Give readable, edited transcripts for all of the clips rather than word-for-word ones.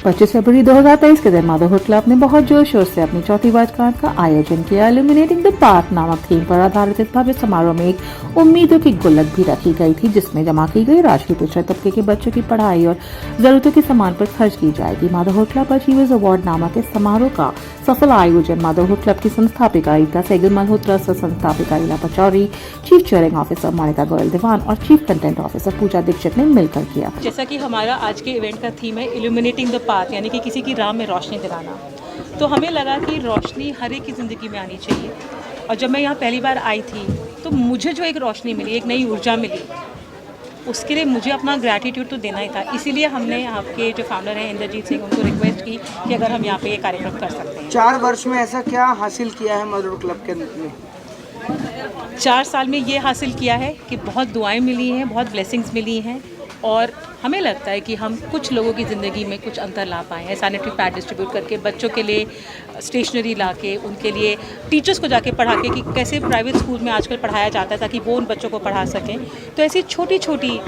25 फरवरी 2023 के दिन motherhood club ने बहुत जोर शोर से अपनी चौथी वर्षगांठ का आयोजन किया। इल्यूमिनेटिंग द पाथ नामक थीम पर आधारित इस भव्य समारोह में एक उम्मीदों की गुल्लक भी रखी गई थी, जिसमें जमा की गई राशि के पिछड़े तबके के बच्चों की पढ़ाई और जरूरतों के सामान पर खर्च की जाएगी। मदरहुड क्लब अचीवर्स अवार्ड नामक इस समारोह का सफल आयोजन मदरहुड क्लब की संस्थापिका रीता सहगल मल्होत्रा, संस्थापिका Ila Pachauri, chief chairing officer Monika Goel Diwan और chief content officer Pooja Dixit ने मिलकर किया। जैसा कि हमारा आज के इवेंट का थीम है इल्यूमिनेटिंग द पाथ, यानी कि किसी की राह में रोशनी दिलाना, तो हमें लगा कि रोशनी हर एक की ज़िंदगी में आनी चाहिए। और जब मैं यहाँ पहली बार आई थी तो मुझे जो एक रोशनी मिली, एक नई ऊर्जा मिली, उसके लिए मुझे अपना ग्रैटिट्यूड तो देना ही था। इसीलिए हमने यहाँ के जो फाउंडर हैं इंद्रजीत सिंह, उनको रिक्वेस्ट की कि अगर हम यहाँ पे ये कार्यक्रम कर सकते हैं। 4 वर्ष में ऐसा क्या हासिल किया है मदरहुड क्लब के में? 4 साल में ये हासिल किया है कि बहुत दुआएं मिली हैं, बहुत ब्लेसिंग्स मिली हैं, और हमें लगता है कि हम कुछ लोगों की ज़िंदगी में कुछ अंतर ला पाए हैं। सैनिटरी पैड डिस्ट्रीब्यूट करके, बच्चों के लिए स्टेशनरी ला के, उनके लिए टीचर्स को जाके पढ़ा के, कि कैसे प्राइवेट स्कूल में आजकल पढ़ाया जाता है ताकि वो उन बच्चों को पढ़ा सकें। तो ऐसी छोटी छोटी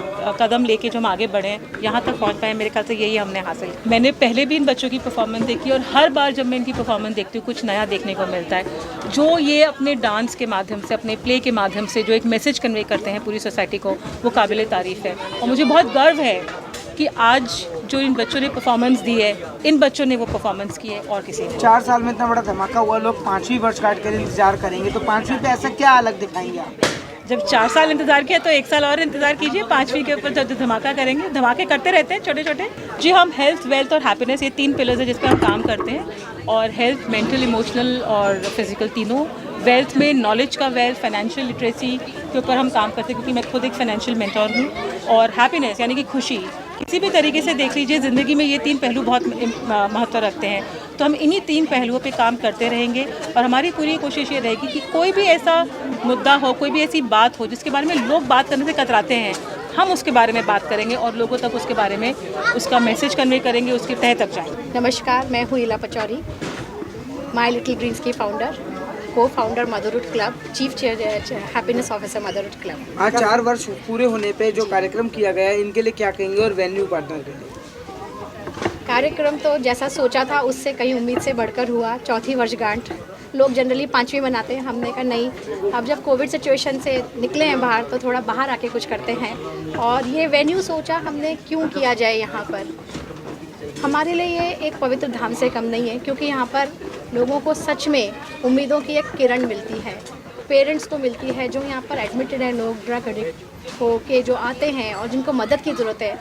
कदम लेके जो हम आगे बढ़े यहाँ तक पहुँच पाए, मेरे ख्याल से यही हमने हासिल किया। मैंने पहले भी इन बच्चों की परफॉर्मेंस देखी और हर बार जब मैं इनकी परफॉर्मेंस देखती हूँ कुछ नया देखने को मिलता है। जो ये अपने डांस के माध्यम से, अपने प्ले के माध्यम से जो एक मैसेज कन्वे करते हैं पूरी सोसाइटी को, वो काबिल तारीफ़ है। और मुझे बहुत गर्व है कि आज जो इन बच्चों ने परफॉर्मेंस दी है, इन बच्चों ने वो परफॉर्मेंस की है और किसी ने। 4 साल में इतना बड़ा धमाका हुआ, लोग 5वीं वर्षगांठ के लिए इंतजार करेंगे, तो 5वीं पे ऐसा क्या अलग दिखाएंगे आप? जब 4 साल इंतजार किया तो 1 साल और इंतजार कीजिए। 5वीं के ऊपर जब धमाका करेंगे, धमाके करते रहते हैं छोटे छोटे। जी, हम हेल्थ, वेल्थ और हैप्पीनेस, ये 3 पिलर्स है जिस पर हम काम करते हैं। और हेल्थ, मेंटल, इमोशनल और फिजिकल, तीनों। वेल्थ में नॉलेज का वेल्थ, फाइनेंशियल लिटरेसी के ऊपर हम काम करते हैं, क्योंकि मैं खुद एक फाइनेंशियल मेंटर हूँ। और हैप्पीनेस यानी कि खुशी, किसी भी तरीके से देख लीजिए ज़िंदगी में ये 3 पहलू बहुत महत्व रखते हैं। तो हम इन्हीं 3 पहलुओं पे काम करते रहेंगे और हमारी पूरी कोशिश ये रहेगी कि कोई भी ऐसा मुद्दा हो, कोई भी ऐसी बात हो जिसके बारे में लोग बात करने से कतराते हैं, हम उसके बारे में बात करेंगे और लोगों तक उसके बारे में उसका मैसेज कन्वे करेंगे, उसके तह तक जाएंगे। नमस्कार, मैं हूँ ईला पचौरी, माई लिटिल ड्रीम्स की फाउंडर, को founder motherhood club, chief happiness officer motherhood club. आज 4 वर्ष पूरे होने पे जो कार्यक्रम किया गया है, इनके लिए क्या कहेंगे और वेन्यू पार्टनर के लिए? कार्यक्रम तो जैसा सोचा था उससे कहीं उम्मीद से बढ़कर हुआ। चौथी वर्षगांठ, लोग जनरली 5वीं मनाते हैं, हमने कहा नहीं, अब जब कोविड सिचुएशन से निकले हैं बाहर तो थोड़ा बाहर आके कुछ करते हैं। और ये वेन्यू सोचा हमने क्यों किया जाए यहाँ पर। हमारे लिए ये एक पवित्र धाम से कम नहीं है, क्योंकि यहाँ पर लोगों को सच में उम्मीदों की एक किरण मिलती है। पेरेंट्स को मिलती है जो यहाँ पर एडमिटेड हैं, लोग ड्रग एडिक्ट हो के जो आते हैं और जिनको मदद की ज़रूरत है।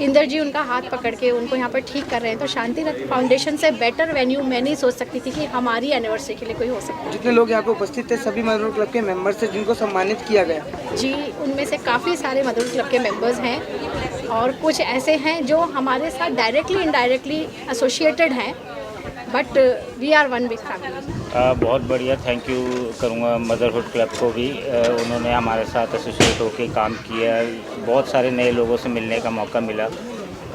इंदर जी उनका हाथ पकड़ के उनको यहाँ पर ठीक कर रहे हैं। तो शांति रथ फाउंडेशन से बेटर वेन्यू मैं नहीं सोच सकती थी कि हमारी एनिवर्सरी के लिए कोई हो सकता है। जितने लोग यहाँ पे उपस्थित थे सभी मदरहुड क्लब के मेंबर्स थे जिनको सम्मानित किया गया। जी, उनमें से काफ़ी सारे मदरहुड क्लब के मेंबर्स हैं और कुछ ऐसे हैं जो हमारे साथ डायरेक्टली इनडायरेक्टली एसोसिएटेड हैं, but we are one big family. बहुत बढ़िया, थैंक यू करूँगा मदरहुड क्लब को भी। उन्होंने हमारे साथ एसोसिएट होकर काम किया, बहुत सारे नए लोगों से मिलने का मौका मिला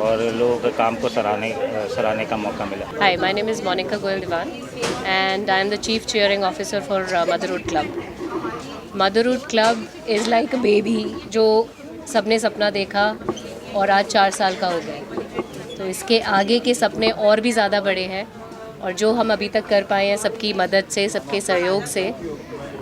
और लोगों के काम को सराहने का मौका मिला। Hi, my name is Monica Goel Diwan and I am the Chief Cheering Officer for Motherhood Club. Motherhood Club is like a baby जो सबने सपना देखा और आज 4 साल का हो गया। तो इसके आगे के सपने और भी ज़्यादा बड़े हैं और जो हम अभी तक कर पाए हैं सबकी मदद से, सबके सहयोग से,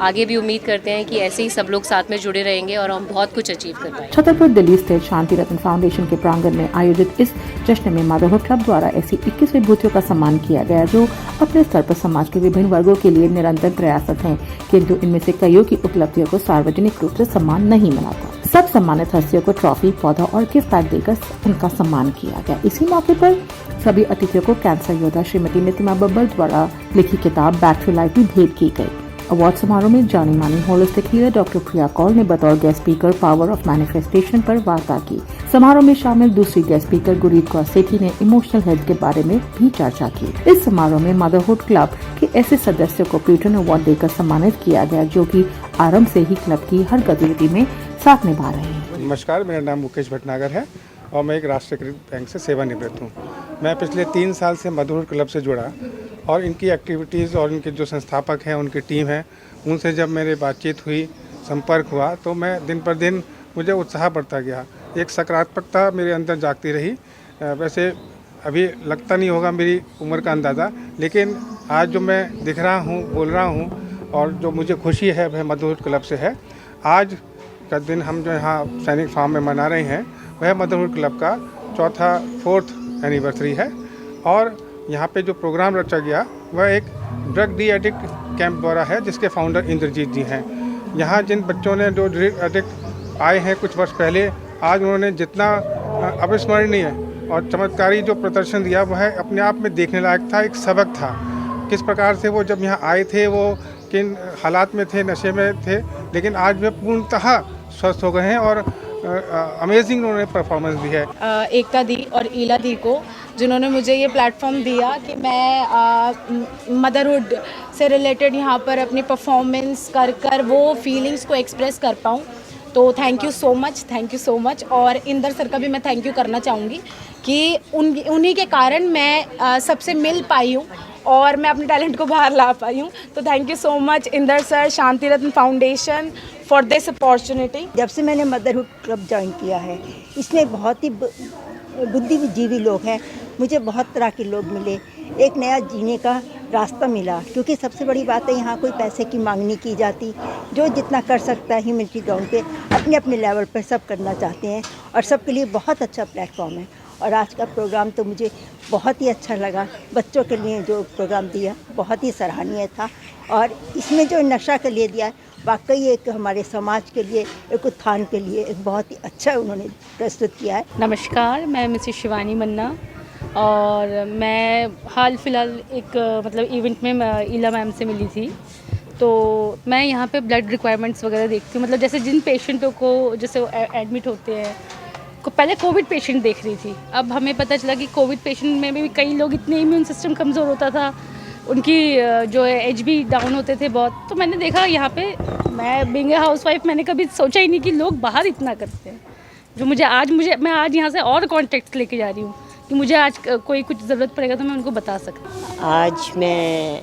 आगे भी उम्मीद करते हैं कि ऐसे ही सब लोग साथ में जुड़े रहेंगे और हम बहुत कुछ अचीव कर पाएंगे। छतरपुर दिल्ली स्थित शांति रत्न फाउंडेशन के प्रांगण में आयोजित इस जश्न में मदरहुड क्लब द्वारा ऐसी 21 विभूतियों का सम्मान किया गया जो अपने स्तर पर समाज के विभिन्न वर्गों के लिए निरंतर प्रयासरत हैं, किंतु इनमें से कईयों की उपलब्धियों को सार्वजनिक रूप से सम्मान नहीं मिला था। सब सम्मानित हस्तियों को ट्रॉफी, पौधा और गिफ्ट पैक देकर उनका सम्मान किया गया। इसी मौके पर सभी अतिथियों को कैंसर योद्धा श्रीमती नितिमा बब्बर द्वारा लिखी किताब बैक टू लाइफ भी भेंट की गई। अवार्ड समारोह में जानी मानी होलिस्टिक हीलर डॉक्टर प्रिया कौल ने बतौर guest speaker power of manifestation पर वार्ता की। समारोह में शामिल दूसरी गेस्ट स्पीकर गुरीत कौर सेठी ने इमोशनल हेल्थ के बारे में भी चर्चा की। इस समारोह में मदरहुड क्लब के ऐसे सदस्यों को प्यूटन अवार्ड देकर सम्मानित किया गया जो कि आरंभ से ही क्लब की हर गतिविधि में साथ निभा रहे हैं। नमस्कार, मेरा नाम मुकेश भटनागर है और मैं एक राष्ट्रीयकृत बैंक से सेवानिवृत्त हूँ। मैं पिछले 3 साल से मदरहुड क्लब से जुड़ा और इनकी एक्टिविटीज़ और इनके जो संस्थापक हैं, उनकी टीम है, उनसे जब मेरी बातचीत हुई, संपर्क हुआ, तो मैं दिन पर दिन मुझे उत्साह बढ़ता गया। एक सकारात्मकता मेरे अंदर जागती रही। वैसे अभी लगता नहीं होगा मेरी उम्र का अंदाज़ा, लेकिन आज जो मैं दिख रहा हूँ, बोल रहा हूँ और जो मुझे खुशी है वह मदरहुड क्लब से है। आज का दिन हम जो यहाँ सैनिक फार्म में मना रहे हैं वह मदरहुड क्लब का फोर्थ एनिवर्सरी है। और यहाँ पे जो प्रोग्राम रचा गया वह एक ड्रग डी एडिक्ट कैंप द्वारा है, जिसके फाउंडर इंद्रजीत जी हैं। यहाँ जिन बच्चों ने जो ड्रग एडिक्ट आए हैं कुछ वर्ष पहले, आज उन्होंने जितना अविस्मरणीय और चमत्कारी जो प्रदर्शन दिया वह अपने आप में देखने लायक था, एक सबक था। किस प्रकार से वो जब यहाँ आए थे वो किन हालात में थे, नशे में थे, लेकिन आज वे पूर्णतः स्वस्थ हो गए हैं और अमेजिंग उन्होंने परफॉर्मेंस दी है। एकता दी और ईला दी को, जिन्होंने मुझे ये प्लेटफॉर्म दिया कि मैं मदरहुड से रिलेटेड यहाँ पर अपनी परफॉर्मेंस कर वो फीलिंग्स को एक्सप्रेस कर पाऊँ। तो थैंक यू सो मच। और इंदर सर का भी मैं थैंक यू करना चाहूँगी कि उन्हीं के कारण मैं सबसे मिल पाई हूँ और मैं अपने टैलेंट को बाहर ला पाई हूँ। तो thank you so much Inder sir, Shanti Ratna foundation for this opportunity. जब से मैंने मदरहुड क्लब ज्वाइन किया है, इसमें बहुत ही बुद्धिजीवी लोग हैं, मुझे बहुत तरह के लोग मिले, एक नया जीने का रास्ता मिला। क्योंकि सबसे बड़ी बात है यहाँ कोई पैसे की मांग नहीं की जाती, जो जितना कर सकता है ह्यूमैनिटी ग्राउंड पे अपने अपने लेवल पर सब करना चाहते हैं और सबके लिए बहुत अच्छा प्लेटफॉर्म है। और आज का प्रोग्राम तो मुझे बहुत ही अच्छा लगा। बच्चों के लिए जो प्रोग्राम दिया बहुत ही सराहनीय था और इसमें जो नशा के लिए दिया है वाकई एक हमारे समाज के लिए, एक उत्थान के लिए एक बहुत ही अच्छा उन्होंने प्रस्तुत किया है। नमस्कार, मैं मिसेस शिवानी मन्ना और मैं हाल फिलहाल एक इवेंट में ईला मैम से मिली थी। तो मैं यहाँ पे ब्लड रिक्वायरमेंट्स वगैरह देखती हूँ, जैसे जिन पेशेंटों को जैसे एडमिट होते हैं को पहले कोविड पेशेंट देख रही थी। अब हमें पता चला कि कोविड पेशेंट में भी कई लोग इतने इम्यून सिस्टम कमज़ोर होता था, उनकी जो है एच बी डाउन होते थे बहुत। तो मैंने देखा यहाँ पे, मैं बीइंग ए हाउसवाइफ मैंने कभी सोचा ही नहीं कि लोग बाहर इतना करते हैं। जो मैं आज यहाँ से और कॉन्टेक्ट्स लेके जा रही हूँ कि मुझे आज कोई कुछ ज़रूरत पड़ेगा तो मैं उनको बता सकती हूँ। आज मैं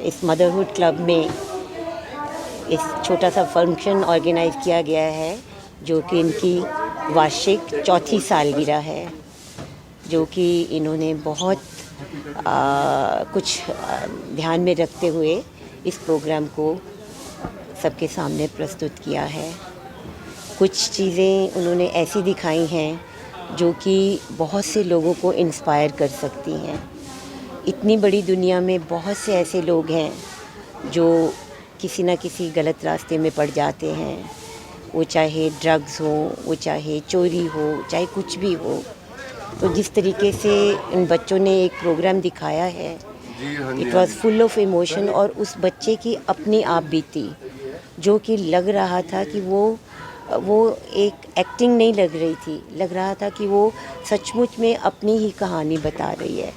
इस मदरहुड क्लब में इस छोटा सा फंक्शन ऑर्गेनाइज़ किया गया है जो कि इनकी वार्षिक 4थी सालगिरह है, जो कि इन्होंने बहुत कुछ ध्यान में रखते हुए इस प्रोग्राम को सबके सामने प्रस्तुत किया है। कुछ चीज़ें उन्होंने ऐसी दिखाई हैं जो कि बहुत से लोगों को इंस्पायर कर सकती हैं। इतनी बड़ी दुनिया में बहुत से ऐसे लोग हैं जो किसी न किसी गलत रास्ते में पड़ जाते हैं, वो चाहे ड्रग्स हो, वो चाहे चोरी हो, चाहे कुछ भी हो। तो जिस तरीके से इन बच्चों ने एक प्रोग्राम दिखाया है, it was full of emotion. और उस बच्चे की अपनी आप बीती, जो कि लग रहा था कि वो एक एक्टिंग नहीं लग रही थी, लग रहा था कि वो सचमुच में अपनी ही कहानी बता रही है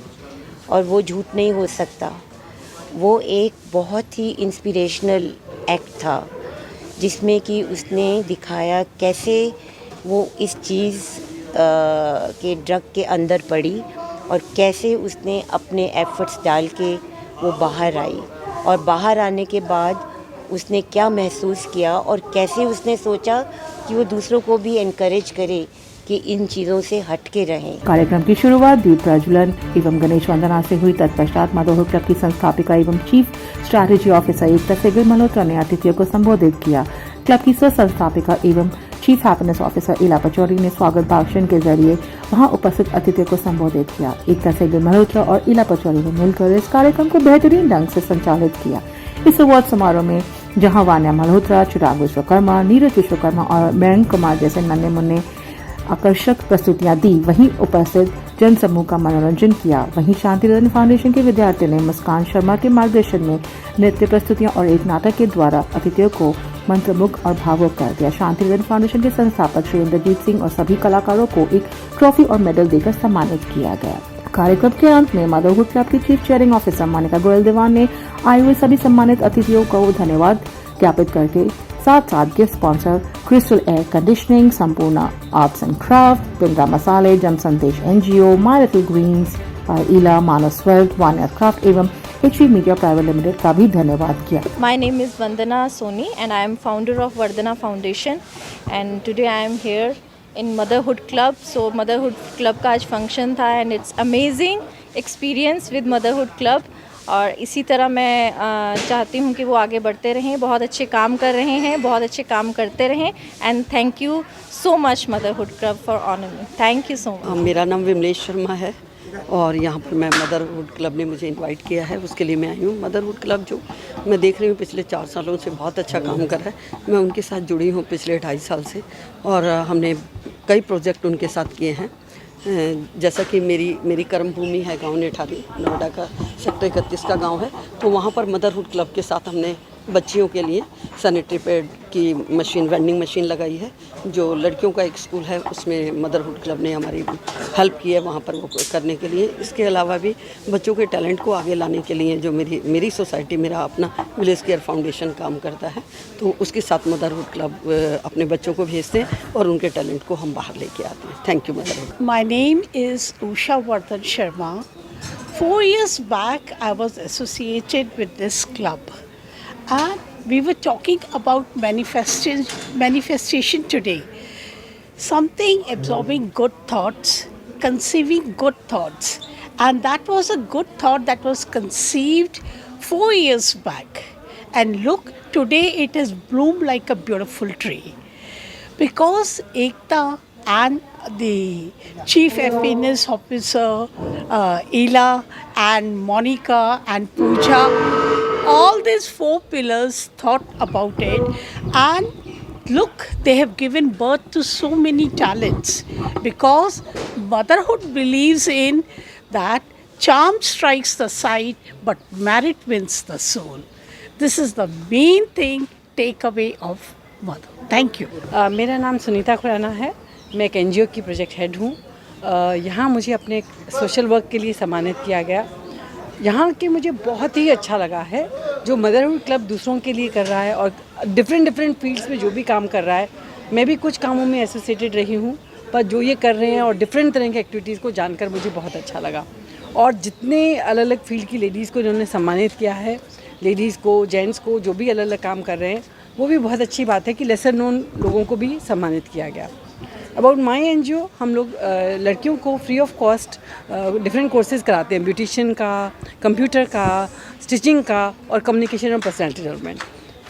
और वो झूठ नहीं हो सकता। वो एक बहुत ही इंस्पिरेशनल एक्ट था जिसमें कि उसने दिखाया कैसे वो इस चीज़ के ड्रग के अंदर पड़ी और कैसे उसने अपने एफर्ट्स डाल के वो बाहर आई, और बाहर आने के बाद उसने क्या महसूस किया और कैसे उसने सोचा कि वो दूसरों को भी एनकरेज करे कि इन चीज़ों से हट के रहें। कार्यक्रम की शुरुआत दीप प्रज्वलन एवं गणेश वंदना से हुई। तत्पश्चात मदरहुड क्लब की संस्थापिका एवं चीफ स्ट्रैटेजी ऑफिसर एकता सेबिल मल्होत्रा ने अतिथियों को संबोधित किया। क्लब की सह संस्थापिका एवं चीफ हैप्पीनेस ऑफिसर ईला पचौरी ने स्वागत भाषण के जरिए वहां उपस्थित अतिथियों को संबोधित किया। एकता सेबिल मल्होत्रा और ईला पचौरी ने मिलकर इस कार्यक्रम को बेहतरीन ढंग से संचालित किया। इस अवार्ड समारोह में जहां वान्या मल्होत्रा, चिराग विश्वकर्मा, नीरज विश्वकर्मा और मयंक कुमार जैसे नन्हे मुन्ने आकर्षक प्रस्तुतियां दी, वहीं उपस्थित जन समूह का मनोरंजन किया। वहीं शांति रत्न फाउंडेशन के विद्यार्थियों ने मुस्कान शर्मा के मार्गदर्शन में नृत्य प्रस्तुतियां और एक नाटक के द्वारा अतिथियों को मंत्रमुग्ध और भावुक कर दिया। शांति रत्न फाउंडेशन के संस्थापक श्री इंद्रजीत सिंह और सभी कलाकारों को एक ट्रॉफी और मेडल देकर सम्मानित किया गया। कार्यक्रम के अंत में मदरहुड क्लब की chief chairing officer Monika Goyal Dewan ने आए हुए सभी सम्मानित अतिथियों को धन्यवाद ज्ञापित करके साथ gift sponsor crystal air conditioning, संपूर्ण आर्ट्स एंड क्राफ्ट, बिंद्रा मसाले, जन संदेश एनजीओ, माय लिटिल ग्रीन्स, ईला, मानव स्वर्ग, वान्या क्राफ्ट एवं HV मीडिया प्राइवेट लिमिटेड का भी धन्यवाद किया। My name is Vandana Soni and I am founder of Vardhana Foundation, and today I am here in Motherhood Club. So Motherhood Club का आज function था and it's amazing experience with Motherhood Club. और इसी तरह मैं चाहती हूँ कि वो आगे बढ़ते रहें, बहुत अच्छे काम कर रहे हैं, बहुत अच्छे काम करते रहें and thank you so much motherhood club for honour me. Thank you so much. मेरा नाम विमलेश शर्मा है और यहाँ पर मैं मदरहुड क्लब ने मुझे इनवाइट किया है, उसके लिए मैं आई हूँ. मदरहुड क्लब जो मैं देख रही हूँ पिछले 4 सालों से बहुत अच्छा काम कर रहा है. मैं उनके साथ जुड़ी हूँ पिछले 2.5 साल से और हमने कई प्रोजेक्ट उनके साथ किए हैं. जैसा कि मेरी कर्म भूमि है गांव नेठारी, नोएडा का सेक्टर 31 का गांव है, तो वहाँ पर मदरहुड क्लब के साथ हमने बच्चियों के लिए सैनिटरी पैड की मशीन, वेंडिंग मशीन लगाई है. जो लड़कियों का एक स्कूल है उसमें मदरहुड क्लब ने हमारी हेल्प की है वहाँ पर वो करने के लिए. इसके अलावा भी बच्चों के टैलेंट को आगे लाने के लिए जो मेरी सोसाइटी, मेरा अपना विलेज केयर फाउंडेशन काम करता है, तो उसके साथ मदरहुड क्लब अपने बच्चों को भेजते हैं और उनके टैलेंट को हम बाहर लेके आते हैं. Thank you motherhood. My name is Usha Vardhan Sharma. 4 years back I was associated with this club. And we were talking about manifestation today. Something absorbing good thoughts, conceiving good thoughts. And that was a good thought that was conceived 4 years back. And look, today it has bloomed like a beautiful tree. Because Ekta and the Chief Happiness Officer, Ela and Monica and Pooja, all these 4 pillars thought about it, and look, they have given birth to so many talents, because motherhood believes in that charm strikes the sight but merit wins the soul. This is the main thing, takeaway of mother. Thank you. मेरा नाम सुनीता खुराना है. मैं एक NGO की project head हूँ. यहाँ मुझे अपने सोशल वर्क के लिए सम्मानित किया गया. यहाँ के मुझे बहुत ही अच्छा लगा है जो मदरहुड क्लब दूसरों के लिए कर रहा है और डिफरेंट फील्ड्स में जो भी काम कर रहा है. मैं भी कुछ कामों में एसोसिएटेड रही हूँ, पर जो ये कर रहे हैं और डिफरेंट तरह की एक्टिविटीज़ को जानकर मुझे बहुत अच्छा लगा. और जितने अलग अलग फील्ड की लेडीज़ को इन्होंने सम्मानित किया है, लेडीज़ को, जेंट्स को, जो भी अलग अलग काम कर रहे हैं, वो भी बहुत अच्छी बात है कि लेसर नोन लोगों को भी सम्मानित किया गया. अबाउट माई NGO, हम लोग लड़कियों को free of cost different courses कराते हैं. ब्यूटिशियन का, कंप्यूटर का, स्टिचिंग का और कम्युनिकेशन और personality development.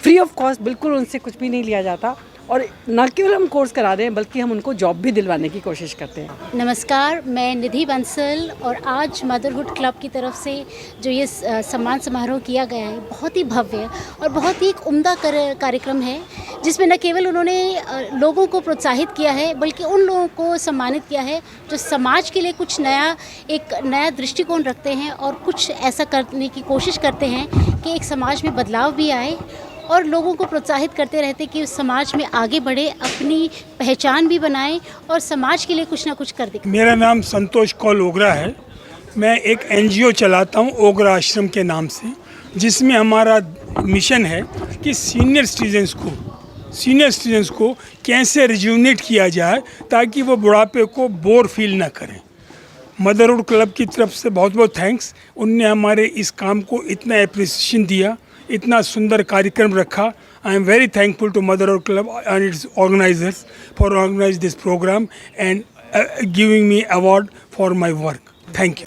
Free of cost, बिल्कुल उनसे कुछ भी नहीं लिया जाता. और न केवल हम कोर्स करा रहे हैं बल्कि हम उनको जॉब भी दिलवाने की कोशिश करते हैं. नमस्कार, मैं निधि बंसल और आज मदरहुड क्लब की तरफ से जो ये सम्मान समारोह किया गया है, बहुत ही भव्य और बहुत ही एक उम्दा कार्यक्रम है, जिसमें न केवल उन्होंने लोगों को प्रोत्साहित किया है बल्कि उन लोगों को सम्मानित किया है जो समाज के लिए कुछ एक नया दृष्टिकोण रखते हैं और कुछ ऐसा करने की कोशिश करते हैं कि एक समाज में बदलाव भी आए और लोगों को प्रोत्साहित करते रहते कि उस समाज में आगे बढ़े, अपनी पहचान भी बनाएं और समाज के लिए कुछ ना कुछ कर दिखाएं. मेरा नाम संतोष कौल ओगरा है. मैं एक NGO चलाता हूं ओगरा आश्रम के नाम से, जिसमें हमारा मिशन है कि सीनियर सिटीजन्स को कैसे रिज्यूनेट किया जाए ताकि वो बुढ़ापे को बोर फील ना करें. मदरहुड क्लब की तरफ से बहुत बहुत थैंक्स. उनने हमारे इस काम को इतना एप्रिसिएशन दिया, इतना सुंदर कार्यक्रम रखा. I am very thankful to motherhood club and its organisers for organise this programme and giving me award for my work. Thank you.